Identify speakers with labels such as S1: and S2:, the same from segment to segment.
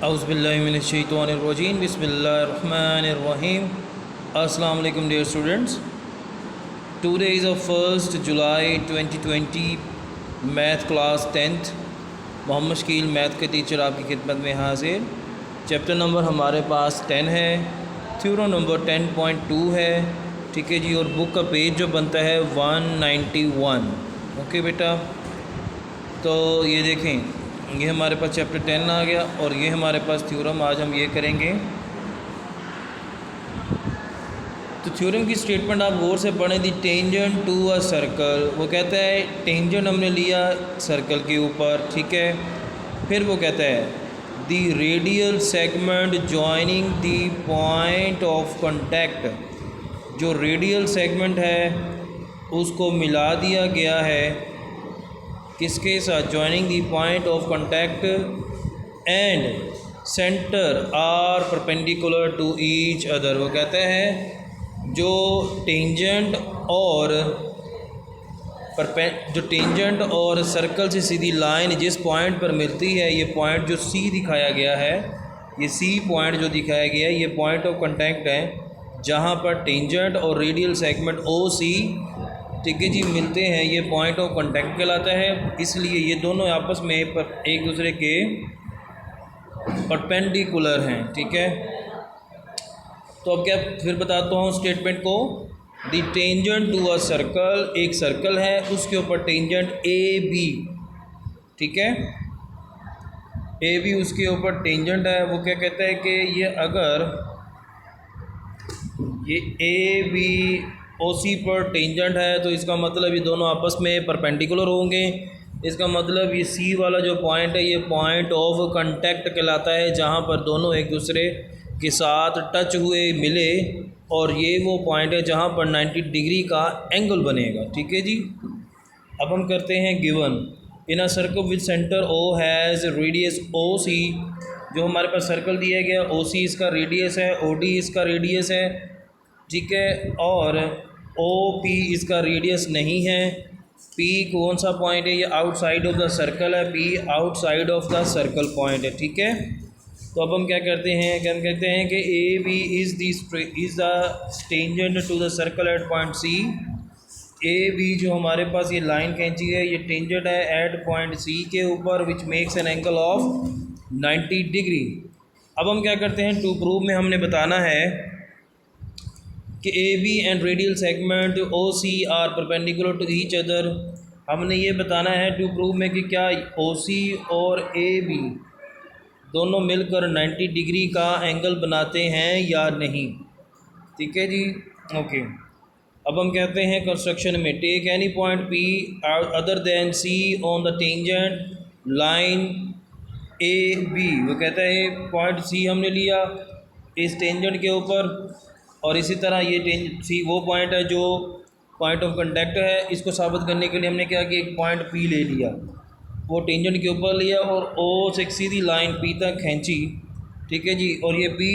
S1: औज़ुबिल्लाहिमिनश्शैतानिर्रजीम बिस्मिल्लाहिर्रहमानिर्रहीम। अस्सलाम वालेकुम dear students. Today is 1 July 2020 math class 10th। Mohammed Shakeel math के टीचर आपकी खिदमत में हाजिर। चैप्टर नंबर हमारे पास 10 है, थ्योरम नंबर 10.2 है, ठीक है जी। और बुक का पेज जो बनता है 191। ओके बेटा, तो ये देखें, ये हमारे पास चैप्टर 10 आ गया और ये हमारे पास थ्योरम। आज हम ये करेंगे। तो थ्योरम की स्टेटमेंट आप गौर से पढ़ें। दी टेंजेंट टू अ सर्कल, वो कहता है टेंजेंट हमने लिया सर्कल के ऊपर, ठीक है। फिर वो कहता है the radial segment joining the point of contact, जो रेडियल सेगमेंट है उसको मिला दिया गया है किसके साथ, joining the point of contact and centre are perpendicular to each other. वो कहते हैं जो टेंजेंट और सर्कल से सीधी लाइन जिस पॉइंट पर मिलती है, ये पॉइंट जो सी दिखाया गया है, ये सी पॉइंट जो दिखाया गया है, ये पॉइंट ऑफ कांटेक्ट है जहाँ पर टेंजेंट और रेडियल सेगमेंट ओ सी, ठीक है जी, मिलते हैं। ये पॉइंट ऑफ कांटेक्ट कहलाता है। इसलिए ये दोनों आपस में एक दूसरे के परपेंडिकुलर हैं, ठीक है। तो अब क्या फिर बताता हूँ स्टेटमेंट को। The tangent to a circle, एक सर्कल है उसके ऊपर टेंजेंट ए बी, ठीक है, ए बी उसके ऊपर टेंजेंट है। वो क्या कहता है कि ये अगर ये ए बी ओ सी पर टेंजेंट है तो इसका मतलब ये दोनों आपस में परपेंडिकुलर होंगे। इसका मतलब ये सी वाला जो पॉइंट है ये पॉइंट ऑफ कांटेक्ट कहलाता है, जहाँ पर दोनों एक दूसरे के साथ टच हुए, मिले, और ये वो पॉइंट है जहाँ पर 90 डिग्री का एंगल बनेगा, ठीक है जी। अब हम करते हैं given in a circle with centre O has radius O C. जो हमारे पास सर्कल दिया गया ओ सी इसका रेडियस है, ओ डी इसका रेडियस है, ठीक है, और ओ पी इसका रेडियस नहीं है। पी कौन सा पॉइंट है, ये आउटसाइड ऑफ द सर्कल है, P outside of the circle point है, ठीक है। तो अब हम क्या करते हैं कि A B is the tangent to the circle at point C. A B जो हमारे पास ये लाइन खींची है ये टेंजेंट है एट पॉइंट सी के ऊपर, which makes an angle of 90 degree. अब हम क्या करते हैं, टू प्रूव में हमने बताना है कि A B and radial segment O C are perpendicular to each other. हमने ये बताना है टू प्रूव में कि क्या ओ सी और ए बी दोनों मिलकर 90 डिग्री का एंगल बनाते हैं या नहीं, ठीक है जी। ओके, अब हम कहते हैं कंस्ट्रक्शन में take any point P other than C on the tangent line A B. वो कहता है पॉइंट सी हमने लिया इस टेंजेंट के ऊपर, और इसी तरह ये सी वो पॉइंट है जो पॉइंट ऑफ कांटेक्ट है। इसको साबित करने के लिए हमने क्या किया, एक पॉइंट पी ले लिया, वो टेंजेंट के ऊपर लिया और ओ से एक सीधी लाइन पी तक खींची, ठीक है जी। और ये पी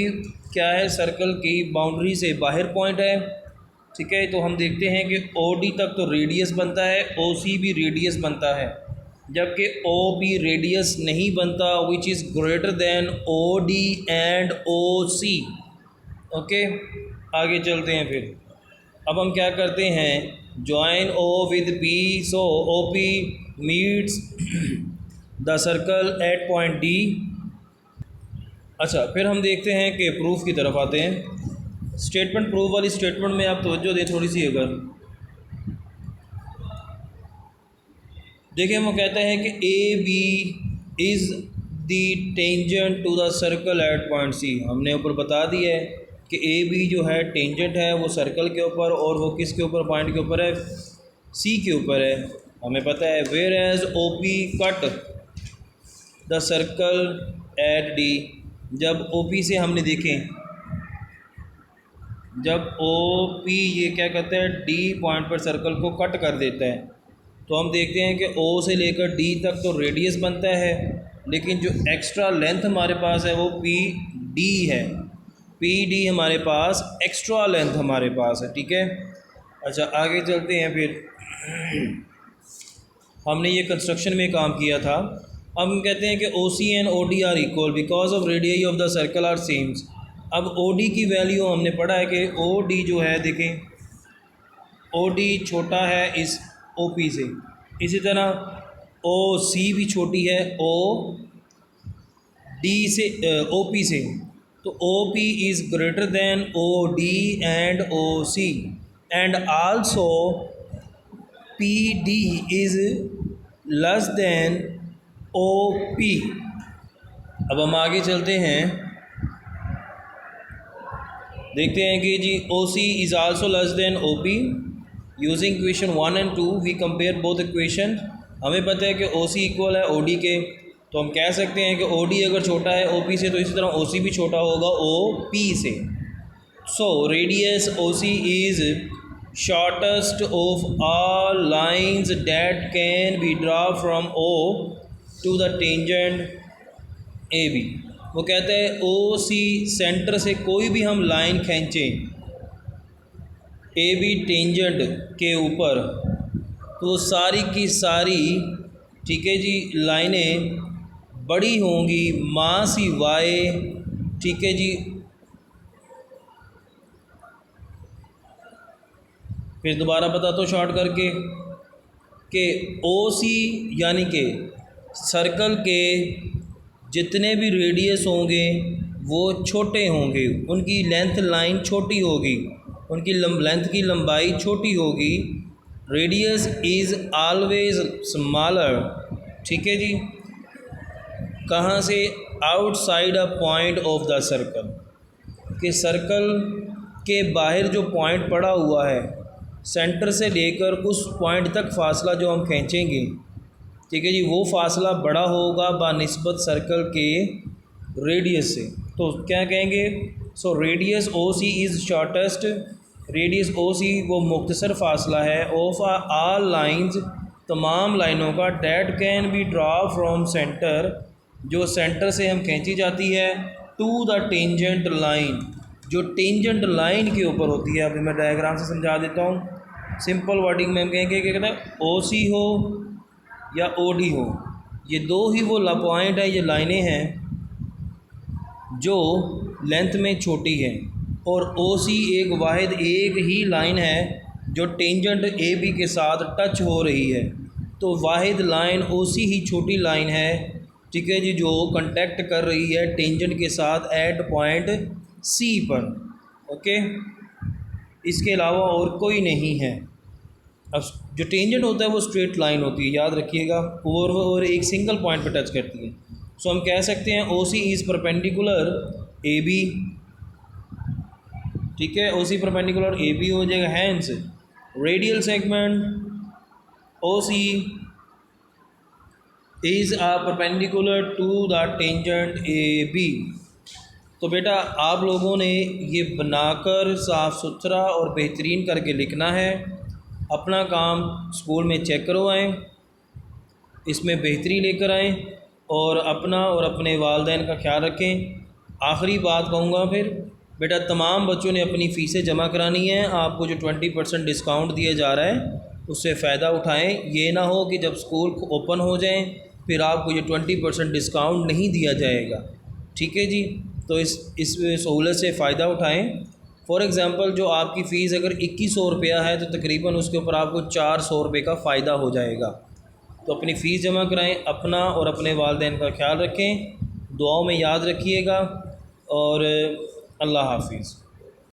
S1: क्या है, सर्कल की बाउंड्री से बाहर पॉइंट है, ठीक है। तो हम देखते हैं कि ओ डी तक तो रेडियस बनता है, ओ सी भी रेडियस बनता है, जबकि ओ बी रेडियस नहीं बनता, which is greater than O D and O C. Okay, आगे चलते हैं फिर। अब हम क्या करते हैं, join O with P, so O P meets the circle at point D. अच्छा, फिर हम देखते हैं कि प्रूफ की तरफ आते हैं। स्टेटमेंट, प्रूफ वाली स्टेटमेंट में आप तवज्जो दें थोड़ी सी। अगर देखें, वो कहता है कि A B is the tangent to the circle at point C. हमने ऊपर बता दिया है कि ए बी जो है टेंजेंट है वो सर्कल के ऊपर, और वो किसके ऊपर, पॉइंट के ऊपर है, सी के ऊपर है, हमें पता है। Whereas O P cut the circle at D. जब ओ पी से हमने देखें, जब ओ पी ये क्या कहता है, डी पॉइंट पर सर्कल को कट कर देता है, तो हम देखते हैं कि ओ से लेकर डी तक तो रेडियस बनता है, लेकिन जो एक्स्ट्रा लेंथ हमारे पास है वो पी डी है। पी डी हमारे पास एक्स्ट्रा लेंथ हमारे पास है, ठीक है। अच्छा, आगे चलते हैं। फिर हमने ये कंस्ट्रक्शन में काम किया था। अब हम कहते हैं कि O C and O D are equal because of radii of the circle are sames. अब ओ डी की वैल्यू हमने पढ़ा है कि ओ डी जो है, देखें ओ डी छोटा है इस ओ पी से, इसी तरह ओ सी भी छोटी है ओ डी से, ओ पी से। तो O P is greater than O D and O C and also P D is less than O P. अब हम आगे चलते हैं, देखते हैं कि G O C is also less than O P. Using equation 1 and 2 we compare both equation. हमें पता है कि ओ सी इक्वल है ओ डी के, तो हम कह सकते हैं कि ओ डी अगर छोटा है ओ पी से तो इसी तरह ओ सी भी छोटा होगा ओ पी से। So radius O C is shortest of all lines that can be draw from O to the tangent A B. वो कहते हैं ओ सी सेंटर से कोई भी हम लाइन खींचें ए बी टेंजेंट के ऊपर, तो सारी की सारी, ठीक है जी, लाइनें बड़ी होंगी माँ सी वाई, ठीक है जी। फिर दोबारा बताता हूँ शॉर्ट करके कि ओ सी यानी कि सर्कल के जितने भी रेडियस होंगे वो छोटे होंगे, उनकी लेंथ लाइन छोटी होगी, उनकी लेंथ की लंबाई छोटी होगी। रेडियस इज़ ऑलवेज स्मॉलर, ठीक है जी। कहाँ से? Outside a point of the circle, कि सर्कल के बाहर जो पॉइंट पड़ा हुआ है, सेंटर से लेकर उस पॉइंट तक फासला जो हम खींचेंगे, ठीक है जी, वो फासला बड़ा होगा बानिस्बत सर्कल के रेडियस से। तो क्या कहेंगे? So radius O C is shortest, radius O C वो मुख्तसर फासला है ऑफ आल लाइंस, तमाम लाइनों का, that can be draw from centre, जो सेंटर से हम खींची जाती है, टू द टेंजेंट लाइन, जो टेंजेंट लाइन के ऊपर होती है। अभी मैं डायग्राम से समझा देता हूँ। सिंपल वर्डिंग में हम कहेंगे कि कहते हैं ओ सी हो या ओ डी हो, ये दो ही वो पॉइंट है, ये लाइनें हैं जो लेंथ में छोटी है, और ओ सी एक वाहिद एक ही लाइन है जो टेंजेंट ए बी के साथ टच हो रही है। तो वाहिद लाइन ओ सी ही छोटी लाइन है, ठीक है जी, जो कांटेक्ट कर रही है टेंजेंट के साथ एट पॉइंट सी पर। ओके, इसके अलावा और कोई नहीं है। अब जो टेंजेंट होता है वो स्ट्रेट लाइन होती है, याद रखिएगा, और एक सिंगल पॉइंट पर टच करती है। सो हम कह सकते हैं O C is perpendicular A B, ठीक है, O C perpendicular A B हो जाएगा। Hence radial segment O C is a perpendicular to the tangent A B. तो बेटा आप लोगों ने ये बनाकर साफ़ सुथरा और बेहतरीन करके लिखना है। अपना काम स्कूल में चेक करवाएं, इसमें बेहतरी लेकर आएँ, और अपना और अपने वालिदैन का ख्याल रखें। आखिरी बात कहूँगा फिर, बेटा तमाम बच्चों ने अपनी फ़ीसें जमा करानी है। आपको जो 20% डिस्काउंट दिया जा रहा है उससे फ़ायदा उठाएं। ये ना हो कि जब स्कूल ओपन हो जाएं फिर आपको ये 20% डिस्काउंट नहीं दिया जाएगा, ठीक है जी। तो इस सहूलत से फ़ायदा उठाएं। फॉर एग्ज़ाम्पल जो आपकी फ़ीस अगर 2100 रुपया है तो तकरीबन उसके ऊपर आपको 400 रुपये का फ़ायदा हो जाएगा। तो अपनी फ़ीस जमा कराएं, अपना और अपने वालिदैन का ख्याल रखें, दुआओं में याद रखिएगा, और अल्लाह हाफिज़।